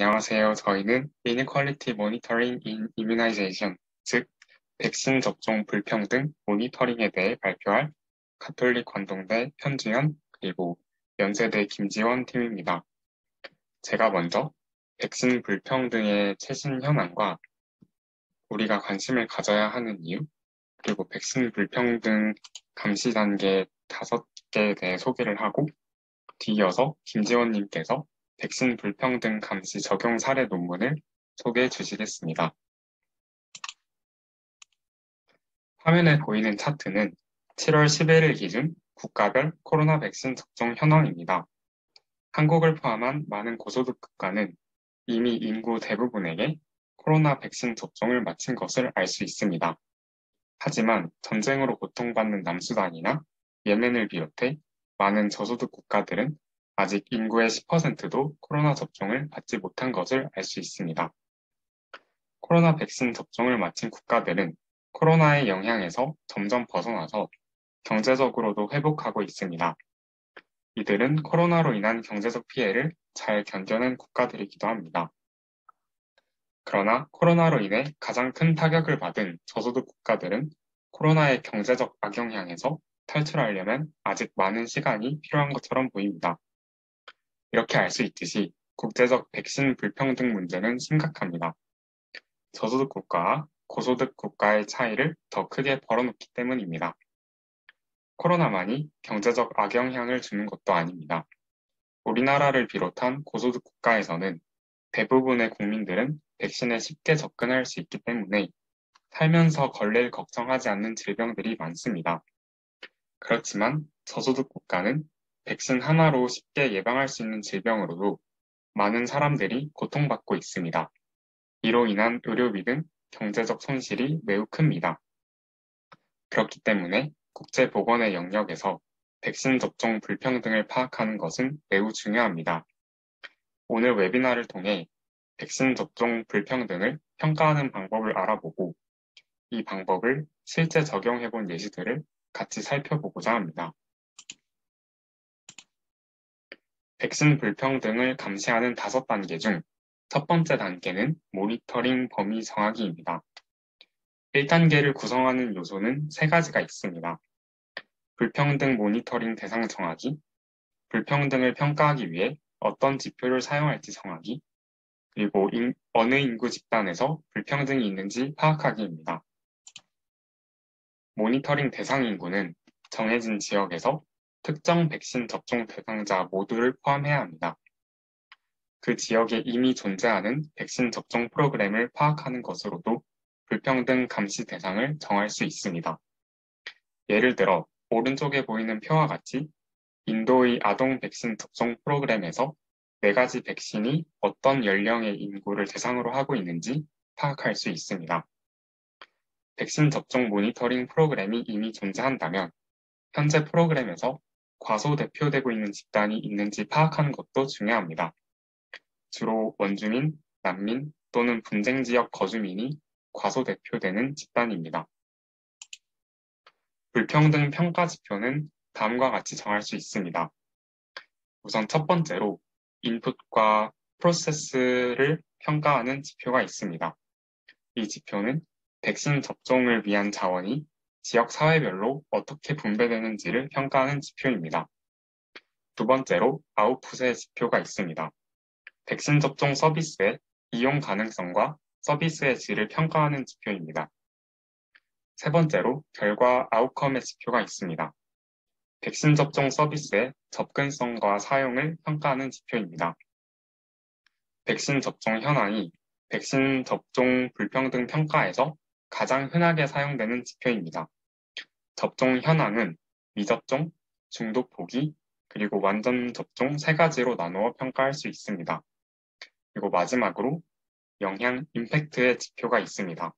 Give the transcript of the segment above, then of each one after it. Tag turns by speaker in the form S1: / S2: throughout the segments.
S1: 안녕하세요. 저희는 Inequality Monitoring in Immunization, 즉 백신 접종 불평등 모니터링에 대해 발표할 가톨릭 관동대 현주연 그리고 연세대 김지원 팀입니다. 제가 먼저 백신 불평등의 최신 현황과 우리가 관심을 가져야 하는 이유, 그리고 백신 불평등 감시 단계 5개에 대해 소개를 하고 뒤이어서 김지원님께서 백신 불평등 감시 적용 사례 논문을 소개해 주시겠습니다. 화면에 보이는 차트는 7월 11일 기준 국가별 코로나 백신 접종 현황입니다. 한국을 포함한 많은 고소득 국가는 이미 인구 대부분에게 코로나 백신 접종을 마친 것을 알 수 있습니다. 하지만 전쟁으로 고통받는 남수단이나 예멘을 비롯해 많은 저소득 국가들은 아직 인구의 10%도 코로나 접종을 받지 못한 것을 알 수 있습니다. 코로나 백신 접종을 마친 국가들은 코로나의 영향에서 점점 벗어나서 경제적으로도 회복하고 있습니다. 이들은 코로나로 인한 경제적 피해를 잘 견뎌낸 국가들이기도 합니다. 그러나 코로나로 인해 가장 큰 타격을 받은 저소득 국가들은 코로나의 경제적 악영향에서 탈출하려면 아직 많은 시간이 필요한 것처럼 보입니다. 이렇게 알 수 있듯이 국제적 백신 불평등 문제는 심각합니다. 저소득 국가와 고소득 국가의 차이를 더 크게 벌어놓기 때문입니다. 코로나만이 경제적 악영향을 주는 것도 아닙니다. 우리나라를 비롯한 고소득 국가에서는 대부분의 국민들은 백신에 쉽게 접근할 수 있기 때문에 살면서 걸릴 걱정하지 않는 질병들이 많습니다. 그렇지만 저소득 국가는 백신 하나로 쉽게 예방할 수 있는 질병으로도 많은 사람들이 고통받고 있습니다. 이로 인한 의료비 등 경제적 손실이 매우 큽니다. 그렇기 때문에 국제보건의 영역에서 백신 접종 불평등을 파악하는 것은 매우 중요합니다. 오늘 웨비나를 통해 백신 접종 불평등을 평가하는 방법을 알아보고 이 방법을 실제 적용해본 예시들을 같이 살펴보고자 합니다. 백신 불평등을 감시하는 5단계 중 첫 번째 단계는 모니터링 범위 정하기입니다. 1단계를 구성하는 요소는 3가지가 있습니다. 불평등 모니터링 대상 정하기, 불평등을 평가하기 위해 어떤 지표를 사용할지 정하기, 그리고 어느 인구 집단에서 불평등이 있는지 파악하기입니다. 모니터링 대상 인구는 정해진 지역에서 특정 백신 접종 대상자 모두를 포함해야 합니다. 그 지역에 이미 존재하는 백신 접종 프로그램을 파악하는 것으로도 불평등 감시 대상을 정할 수 있습니다. 예를 들어 오른쪽에 보이는 표와 같이 인도의 아동 백신 접종 프로그램에서 4가지 백신이 어떤 연령의 인구를 대상으로 하고 있는지 파악할 수 있습니다. 백신 접종 모니터링 프로그램이 이미 존재한다면 현재 프로그램에서 과소대표되고 있는 집단이 있는지 파악하는 것도 중요합니다. 주로 원주민, 난민 또는 분쟁 지역 거주민이 과소대표되는 집단입니다. 불평등 평가 지표는 다음과 같이 정할 수 있습니다. 우선 첫 번째로 인풋과 프로세스를 평가하는 지표가 있습니다. 이 지표는 백신 접종을 위한 자원이 지역 사회별로 어떻게 분배되는지를 평가하는 지표입니다. 두 번째로 아웃풋의 지표가 있습니다. 백신 접종 서비스의 이용 가능성과 서비스의 질을 평가하는 지표입니다. 세 번째로 결과 아웃컴의 지표가 있습니다. 백신 접종 서비스의 접근성과 사용을 평가하는 지표입니다. 백신 접종 현황이 백신 접종 불평등 평가에서 가장 흔하게 사용되는 지표입니다. 접종 현황은 미접종, 중독 포기, 그리고 완전 접종 3가지로 나누어 평가할 수 있습니다. 그리고 마지막으로 영향 임팩트의 지표가 있습니다.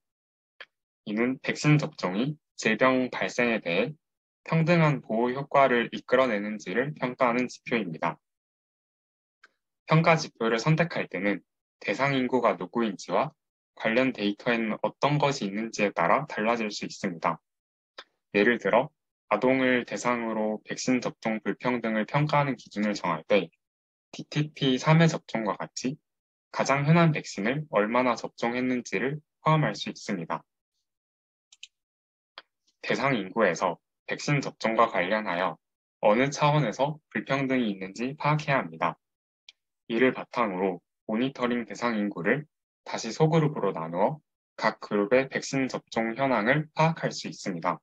S1: 이는 백신 접종이 질병 발생에 대해 평등한 보호 효과를 이끌어내는지를 평가하는 지표입니다. 평가 지표를 선택할 때는 대상 인구가 누구인지와 관련 데이터에는 어떤 것이 있는지에 따라 달라질 수 있습니다. 예를 들어 아동을 대상으로 백신 접종 불평등을 평가하는 기준을 정할 때 DTP 3회 접종과 같이 가장 흔한 백신을 얼마나 접종했는지를 포함할 수 있습니다. 대상 인구에서 백신 접종과 관련하여 어느 차원에서 불평등이 있는지 파악해야 합니다. 이를 바탕으로 모니터링 대상 인구를 다시 소그룹으로 나누어 각 그룹의 백신 접종 현황을 파악할 수 있습니다.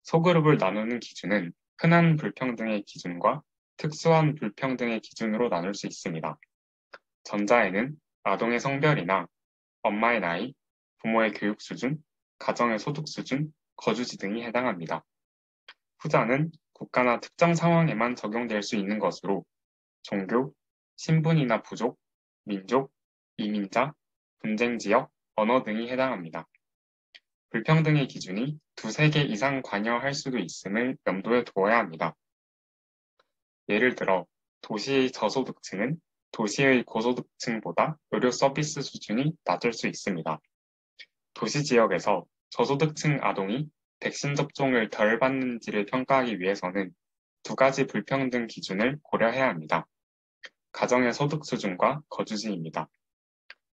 S1: 소그룹을 나누는 기준은 흔한 불평등의 기준과 특수한 불평등의 기준으로 나눌 수 있습니다. 전자에는 아동의 성별이나 엄마의 나이, 부모의 교육 수준, 가정의 소득 수준, 거주지 등이 해당합니다. 후자는 국가나 특정 상황에만 적용될 수 있는 것으로 종교, 신분이나 부족, 민족, 이민자, 분쟁 지역, 언어 등이 해당합니다. 불평등의 기준이 두세 개 이상 관여할 수도 있음을 염두에 두어야 합니다. 예를 들어 도시의 저소득층은 도시의 고소득층보다 의료 서비스 수준이 낮을 수 있습니다. 도시 지역에서 저소득층 아동이 백신 접종을 덜 받는지를 평가하기 위해서는 두 가지 불평등 기준을 고려해야 합니다. 가정의 소득 수준과 거주지입니다.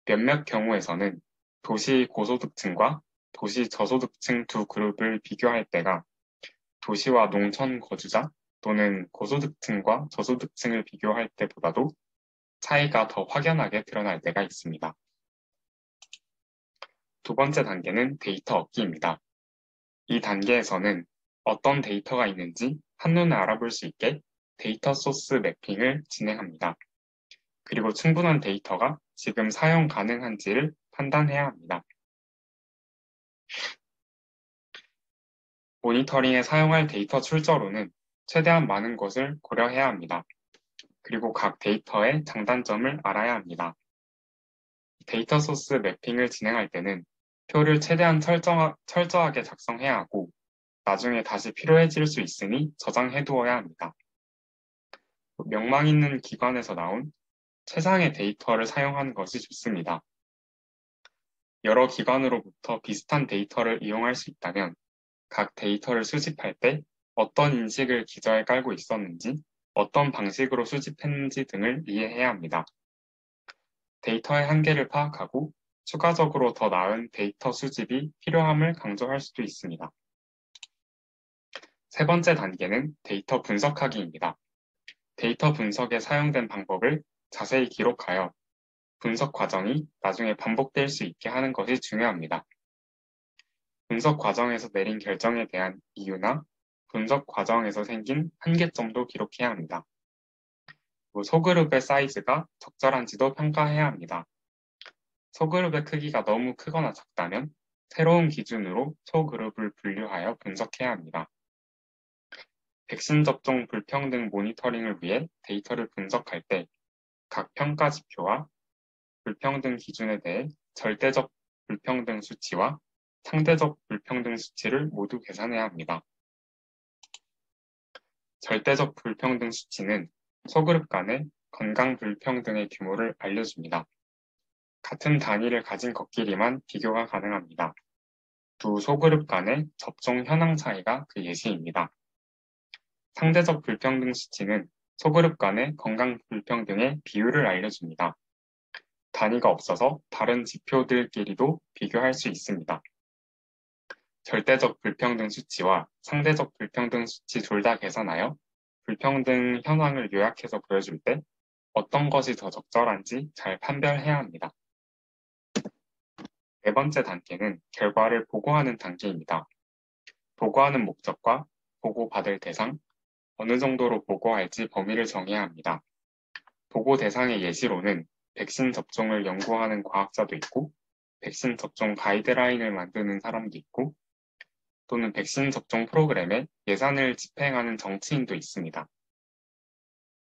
S1: 몇몇 경우에서는 도시 고소득층과 도시 저소득층 두 그룹을 비교할 때가 도시와 농촌 거주자 또는 고소득층과 저소득층을 비교할 때보다도 차이가 더 확연하게 드러날 때가 있습니다. 두 번째 단계는 데이터 얻기입니다. 이 단계에서는 어떤 데이터가 있는지 한눈에 알아볼 수 있게 데이터 소스 매핑을 진행합니다. 그리고 충분한 데이터가 지금 사용 가능한지를 판단해야 합니다. 모니터링에 사용할 데이터 출처로는 최대한 많은 것을 고려해야 합니다. 그리고 각 데이터의 장단점을 알아야 합니다. 데이터 소스 매핑을 진행할 때는 표를 최대한 철저하게 작성해야 하고 나중에 다시 필요해질 수 있으니 저장해두어야 합니다. 명망 있는 기관에서 나온 최상의 데이터를 사용하는 것이 좋습니다. 여러 기관으로부터 비슷한 데이터를 이용할 수 있다면 각 데이터를 수집할 때 어떤 인식을 기저에 깔고 있었는지, 어떤 방식으로 수집했는지 등을 이해해야 합니다. 데이터의 한계를 파악하고 추가적으로 더 나은 데이터 수집이 필요함을 강조할 수도 있습니다. 세 번째 단계는 데이터 분석하기입니다. 데이터 분석에 사용된 방법을 자세히 기록하여 분석 과정이 나중에 반복될 수 있게 하는 것이 중요합니다. 분석 과정에서 내린 결정에 대한 이유나 분석 과정에서 생긴 한계점도 기록해야 합니다. 소그룹의 사이즈가 적절한지도 평가해야 합니다. 소그룹의 크기가 너무 크거나 작다면 새로운 기준으로 소그룹을 분류하여 분석해야 합니다. 백신 접종 불평등 모니터링을 위해 데이터를 분석할 때 각 평가 지표와 불평등 기준에 대해 절대적 불평등 수치와 상대적 불평등 수치를 모두 계산해야 합니다. 절대적 불평등 수치는 소그룹 간의 건강 불평등의 규모를 알려줍니다. 같은 단위를 가진 것끼리만 비교가 가능합니다. 두 소그룹 간의 접종 현황 차이가 그 예시입니다. 상대적 불평등 수치는 소그룹 간의 건강 불평등의 비율을 알려줍니다. 단위가 없어서 다른 지표들끼리도 비교할 수 있습니다. 절대적 불평등 수치와 상대적 불평등 수치 둘 다 계산하여 불평등 현황을 요약해서 보여줄 때 어떤 것이 더 적절한지 잘 판별해야 합니다. 네 번째 단계는 결과를 보고하는 단계입니다. 보고하는 목적과 보고받을 대상, 어느 정도로 보고할지 범위를 정해야 합니다. 보고 대상의 예시로는 백신 접종을 연구하는 과학자도 있고, 백신 접종 가이드라인을 만드는 사람도 있고, 또는 백신 접종 프로그램에 예산을 집행하는 정치인도 있습니다.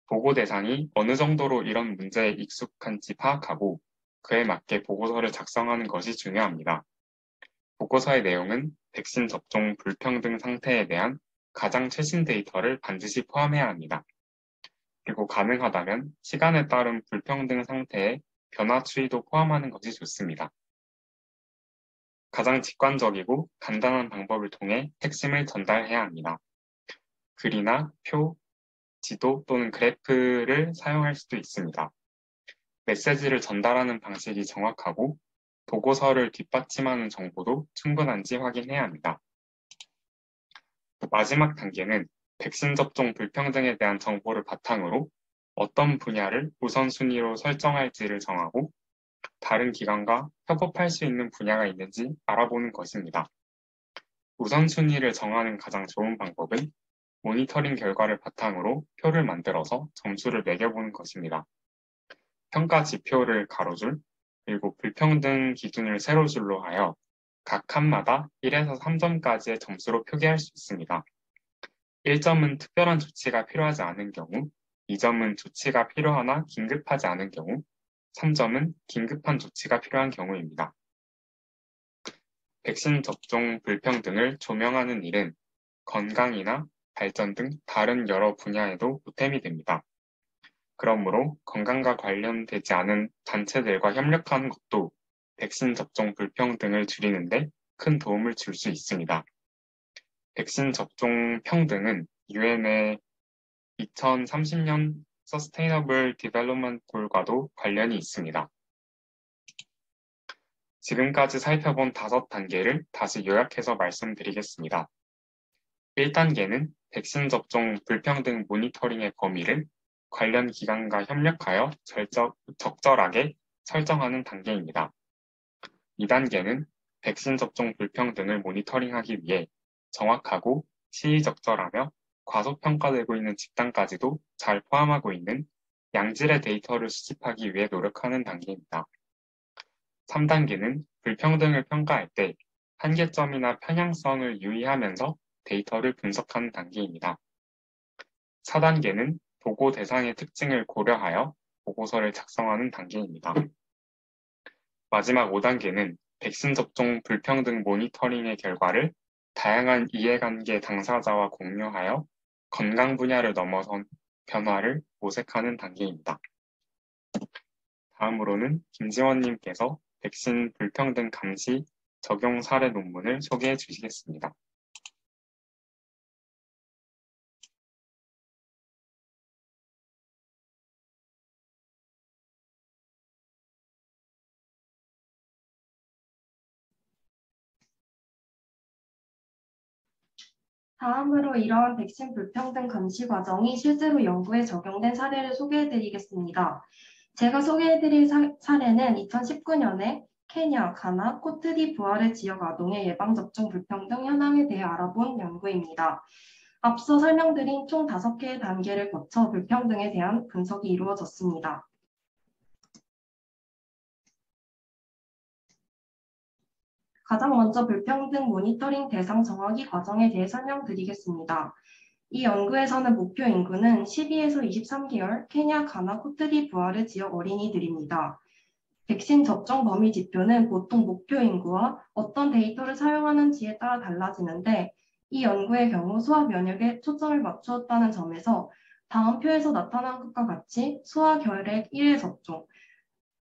S1: 보고 대상이 어느 정도로 이런 문제에 익숙한지 파악하고 그에 맞게 보고서를 작성하는 것이 중요합니다. 보고서의 내용은 백신 접종 불평등 상태에 대한 가장 최신 데이터를 반드시 포함해야 합니다. 그리고 가능하다면 시간에 따른 불평등 상태의 변화 추이도 포함하는 것이 좋습니다. 가장 직관적이고 간단한 방법을 통해 핵심을 전달해야 합니다. 글이나 표, 지도 또는 그래프를 사용할 수도 있습니다. 메시지를 전달하는 방식이 정확하고 보고서를 뒷받침하는 정보도 충분한지 확인해야 합니다. 마지막 단계는 백신 접종 불평등에 대한 정보를 바탕으로 어떤 분야를 우선순위로 설정할지를 정하고 다른 기관과 협업할 수 있는 분야가 있는지 알아보는 것입니다. 우선순위를 정하는 가장 좋은 방법은 모니터링 결과를 바탕으로 표를 만들어서 점수를 매겨보는 것입니다. 평가 지표를 가로줄, 그리고 불평등 기준을 세로줄로 하여 각 칸마다 1에서 3점까지의 점수로 표기할 수 있습니다. 1점은 특별한 조치가 필요하지 않은 경우, 2점은 조치가 필요하나 긴급하지 않은 경우, 3점은 긴급한 조치가 필요한 경우입니다. 백신 접종 불평등을 조명하는 일은 건강이나 발전 등 다른 여러 분야에도 보탬이 됩니다. 그러므로 건강과 관련되지 않은 단체들과 협력하는 것도 백신 접종 불평등을 줄이는 데 큰 도움을 줄 수 있습니다. 백신 접종 평등은 유엔의 2030년 Sustainable Development Goal과도 관련이 있습니다. 지금까지 살펴본 5단계를 다시 요약해서 말씀드리겠습니다. 1단계는 백신 접종 불평등 모니터링의 범위를 관련 기관과 협력하여 적절하게 설정하는 단계입니다. 2단계는 백신 접종 불평등을 모니터링하기 위해 정확하고 시의적절하며 과소평가되고 있는 집단까지도 잘 포함하고 있는 양질의 데이터를 수집하기 위해 노력하는 단계입니다. 3단계는 불평등을 평가할 때 한계점이나 편향성을 유의하면서 데이터를 분석하는 단계입니다. 4단계는 보고 대상의 특징을 고려하여 보고서를 작성하는 단계입니다. 마지막 5단계는 백신 접종 불평등 모니터링의 결과를 다양한 이해관계 당사자와 공유하여 건강 분야를 넘어선 변화를 모색하는 단계입니다. 다음으로는 김지원님께서 백신 불평등 감시 적용 사례 논문을 소개해 주시겠습니다.
S2: 다음으로 이러한 백신 불평등 감시 과정이 실제로 연구에 적용된 사례를 소개해드리겠습니다. 제가 소개해드릴 사례는 2019년에 케냐, 가나, 코트디부아르 지역 아동의 예방접종 불평등 현황에 대해 알아본 연구입니다. 앞서 설명드린 총 5개의 단계를 거쳐 불평등에 대한 분석이 이루어졌습니다. 가장 먼저 불평등 모니터링 대상 정하기 과정에 대해 설명드리겠습니다. 이 연구에서는 목표 인구는 12에서 23개월 케냐, 가나, 코트디부아르 지역 어린이들입니다. 백신 접종 범위 지표는 보통 목표 인구와 어떤 데이터를 사용하는지에 따라 달라지는데 이 연구의 경우 소아 면역에 초점을 맞추었다는 점에서 다음 표에서 나타난 것과 같이 소아 결핵 1회 접종,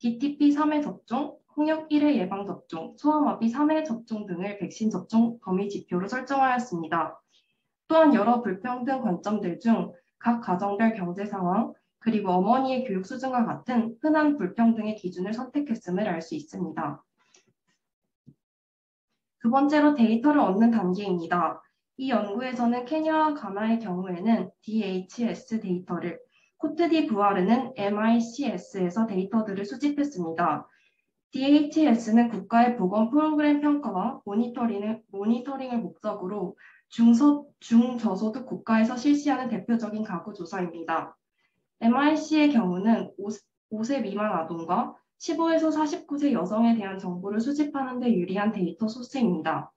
S2: DTP 3회 접종, 홍역 1회 예방 접종, 소아마비 3회 접종 등을 백신 접종 범위 지표로 설정하였습니다. 또한 여러 불평등 관점들 중 각 가정별 경제 상황, 그리고 어머니의 교육 수준과 같은 흔한 불평등의 기준을 선택했음을 알 수 있습니다. 두 번째로 데이터를 얻는 단계입니다. 이 연구에서는 케냐와 가나의 경우에는 DHS 데이터를, 코트디부아르는 MICS에서 데이터들을 수집했습니다. DHS는 국가의 보건 프로그램 평가와 모니터링을 목적으로 중저소득 국가에서 실시하는 대표적인 가구 조사입니다. MIC의 경우는 5세 미만 아동과 15에서 49세 여성에 대한 정보를 수집하는 데 유리한 데이터 소스입니다.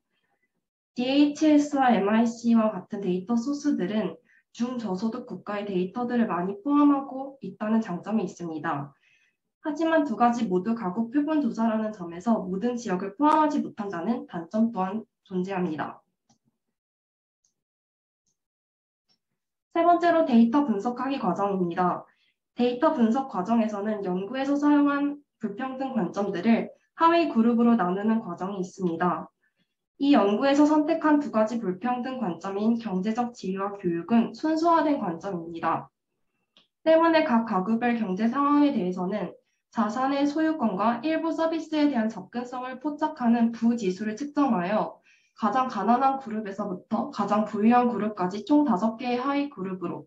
S2: DHS와 MIC와 같은 데이터 소스들은 중저소득 국가의 데이터들을 많이 포함하고 있다는 장점이 있습니다. 하지만 두 가지 모두 가구 표본 조사라는 점에서 모든 지역을 포함하지 못한다는 단점 또한 존재합니다. 세 번째로 데이터 분석하기 과정입니다. 데이터 분석 과정에서는 연구에서 사용한 불평등 관점들을 하위 그룹으로 나누는 과정이 있습니다. 이 연구에서 선택한 두 가지 불평등 관점인 경제적 지위와 교육은 순수화된 관점입니다. 때문에 각 가구별 경제 상황에 대해서는 자산의 소유권과 일부 서비스에 대한 접근성을 포착하는 부지수를 측정하여 가장 가난한 그룹에서부터 가장 부유한 그룹까지 총 5개의 하위 그룹으로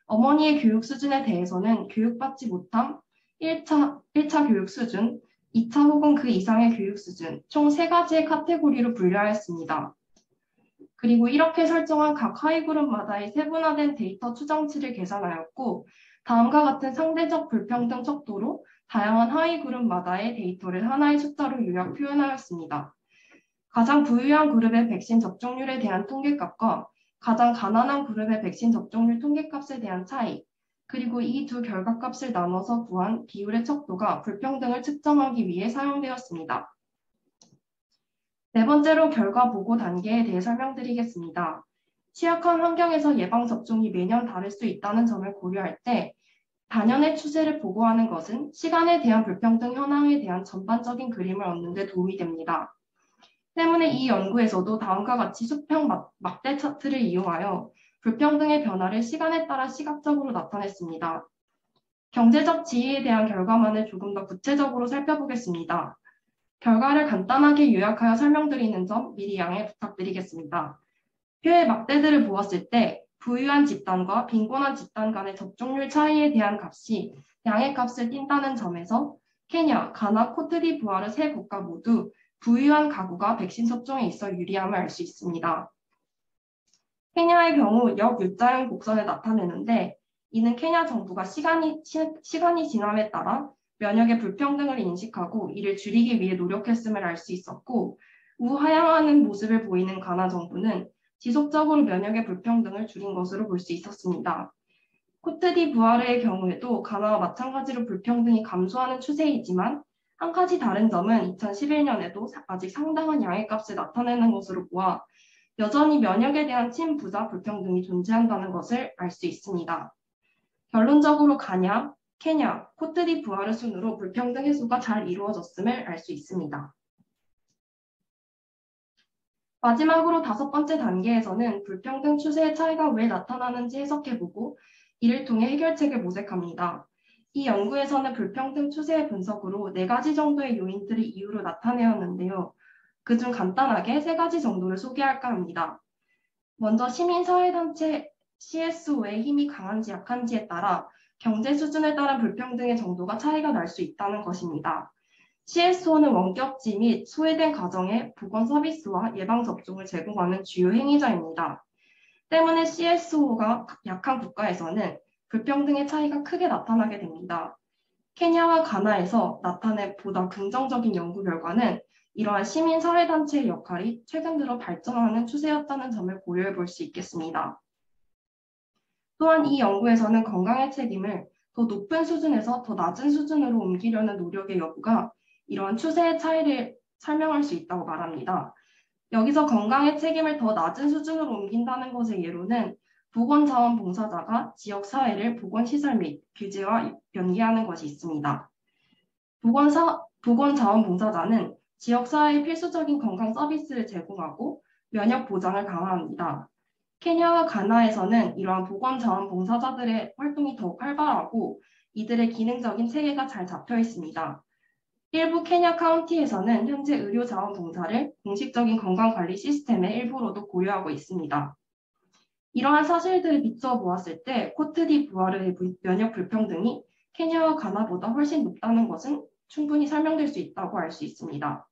S2: 어머니의 교육 수준에 대해서는 교육받지 못함 1차 교육 수준, 2차 혹은 그 이상의 교육 수준, 총 3가지의 카테고리로 분류하였습니다. 그리고 이렇게 설정한 각 하위 그룹마다의 세분화된 데이터 추정치를 계산하였고 다음과 같은 상대적 불평등 척도로 다양한 하위 그룹마다의 데이터를 하나의 숫자로 요약 표현하였습니다. 가장 부유한 그룹의 백신 접종률에 대한 통계값과 가장 가난한 그룹의 백신 접종률 통계값에 대한 차이, 그리고 이 두 결과값을 나눠서 구한 비율의 척도가 불평등을 측정하기 위해 사용되었습니다. 네 번째로 결과 보고 단계에 대해 설명드리겠습니다. 취약한 환경에서 예방접종이 매년 다를 수 있다는 점을 고려할 때 단연의 추세를 보고하는 것은 시간에 대한 불평등 현황에 대한 전반적인 그림을 얻는 데 도움이 됩니다. 때문에 이 연구에서도 다음과 같이 수평 막대 차트를 이용하여 불평등의 변화를 시간에 따라 시각적으로 나타냈습니다. 경제적 지위에 대한 결과만을 조금 더 구체적으로 살펴보겠습니다. 결과를 간단하게 요약하여 설명드리는 점 미리 양해 부탁드리겠습니다. 표의 막대들을 보았을 때 부유한 집단과 빈곤한 집단 간의 접종률 차이에 대한 값이 양의 값을 띈다는 점에서 케냐, 가나, 코트디부아르 세 국가 모두 부유한 가구가 백신 접종에 있어 유리함을 알 수 있습니다. 케냐의 경우 역유자형 곡선을 나타내는데 이는 케냐 정부가 시간이 지남에 따라 면역의 불평등을 인식하고 이를 줄이기 위해 노력했음을 알 수 있었고 우하향하는 모습을 보이는 가나 정부는 지속적으로 면역의 불평등을 줄인 것으로 볼 수 있었습니다. 코트디부아르의 경우에도 가나와 마찬가지로 불평등이 감소하는 추세이지만 한 가지 다른 점은 2011년에도 아직 상당한 양의 값을 나타내는 것으로 보아 여전히 면역에 대한 친부자 불평등이 존재한다는 것을 알 수 있습니다. 결론적으로 가냐, 케냐, 코트디부아르 순으로 불평등 해소가 잘 이루어졌음을 알 수 있습니다. 마지막으로 5번째 단계에서는 불평등 추세의 차이가 왜 나타나는지 해석해보고 이를 통해 해결책을 모색합니다. 이 연구에서는 불평등 추세의 분석으로 4가지 정도의 요인들을 이유로 나타내었는데요. 그중 간단하게 3가지 정도를 소개할까 합니다. 먼저 시민사회단체 CSO의 힘이 강한지 약한지에 따라 경제 수준에 따른 불평등의 정도가 차이가 날 수 있다는 것입니다. CSO는 원격지 및 소외된 가정에 보건 서비스와 예방접종을 제공하는 주요 행위자입니다. 때문에 CSO가 약한 국가에서는 불평등의 차이가 크게 나타나게 됩니다. 케냐와 가나에서 나타낸 보다 긍정적인 연구 결과는 이러한 시민사회단체의 역할이 최근 들어 발전하는 추세였다는 점을 고려해 볼 수 있겠습니다. 또한 이 연구에서는 건강의 책임을 더 높은 수준에서 더 낮은 수준으로 옮기려는 노력의 여부가 이러한 추세의 차이를 설명할 수 있다고 말합니다. 여기서 건강의 책임을 더 낮은 수준으로 옮긴다는 것의 예로는 보건자원봉사자가 지역사회를 보건시설 및 규제와 연계하는 것이 있습니다. 보건자원봉사자는 지역사회의 필수적인 건강 서비스를 제공하고 면역 보장을 강화합니다. 케냐와 가나에서는 이러한 보건자원봉사자들의 활동이 더욱 활발하고 이들의 기능적인 체계가 잘 잡혀 있습니다. 일부 케냐 카운티에서는 현재 의료자원봉사를 공식적인 건강관리 시스템의 일부로도 고려하고 있습니다. 이러한 사실들을 비추어 보았을 때 코트디부아르의 면역 불평등이 케냐와 가나보다 훨씬 높다는 것은 충분히 설명될 수 있다고 알 수 있습니다.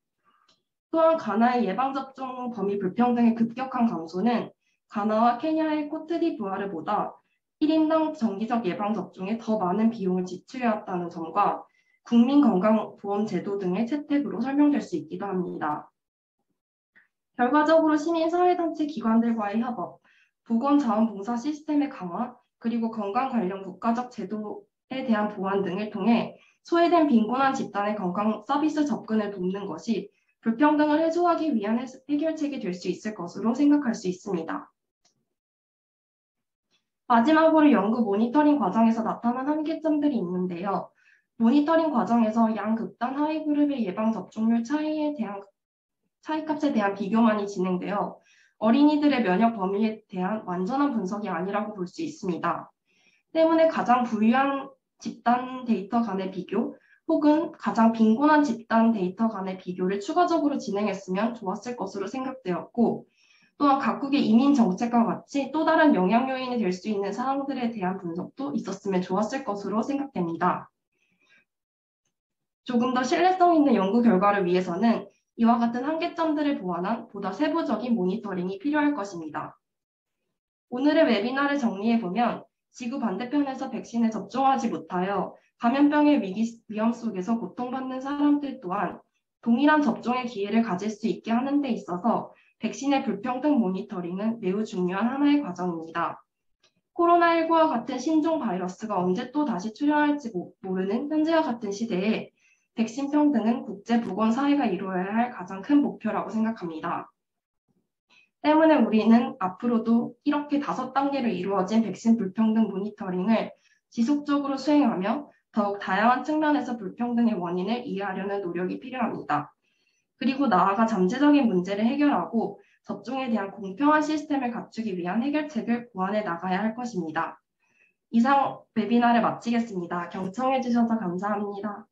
S2: 또한 가나의 예방접종 범위 불평등의 급격한 감소는 가나와 케냐의 코트디부아르보다 1인당 정기적 예방접종에 더 많은 비용을 지출해왔다는 점과 국민건강보험제도 등의 채택으로 설명될 수 있기도 합니다. 결과적으로 시민사회단체 기관들과의 협업, 보건자원봉사 시스템의 강화, 그리고 건강 관련 국가적 제도에 대한 보완 등을 통해 소외된 빈곤한 집단의 건강 서비스 접근을 돕는 것이 불평등을 해소하기 위한 해결책이 될 수 있을 것으로 생각할 수 있습니다. 마지막으로 연구 모니터링 과정에서 나타난 한계점들이 있는데요. 모니터링 과정에서 양극단 하위 그룹의 예방접종률 차이에 대한 차이값에 대한 비교만이 진행되어 어린이들의 면역 범위에 대한 완전한 분석이 아니라고 볼 수 있습니다. 때문에 가장 부유한 집단 데이터 간의 비교 혹은 가장 빈곤한 집단 데이터 간의 비교를 추가적으로 진행했으면 좋았을 것으로 생각되었고, 또한 각국의 이민 정책과 같이 또 다른 영향 요인이 될 수 있는 사항들에 대한 분석도 있었으면 좋았을 것으로 생각됩니다. 조금 더 신뢰성 있는 연구 결과를 위해서는 이와 같은 한계점들을 보완한 보다 세부적인 모니터링이 필요할 것입니다. 오늘의 웨비나를 정리해보면 지구 반대편에서 백신에 접종하지 못하여 감염병의 위험 속에서 고통받는 사람들 또한 동일한 접종의 기회를 가질 수 있게 하는 데 있어서 백신의 불평등 모니터링은 매우 중요한 하나의 과정입니다. 코로나19와 같은 신종 바이러스가 언제 또 다시 출현할지 모르는 현재와 같은 시대에 백신 평등은 국제보건사회가 이루어야 할 가장 큰 목표라고 생각합니다. 때문에 우리는 앞으로도 이렇게 5단계로 이루어진 백신 불평등 모니터링을 지속적으로 수행하며 더욱 다양한 측면에서 불평등의 원인을 이해하려는 노력이 필요합니다. 그리고 나아가 잠재적인 문제를 해결하고 접종에 대한 공평한 시스템을 갖추기 위한 해결책을 고안해 나가야 할 것입니다. 이상 웨비나를 마치겠습니다. 경청해 주셔서 감사합니다.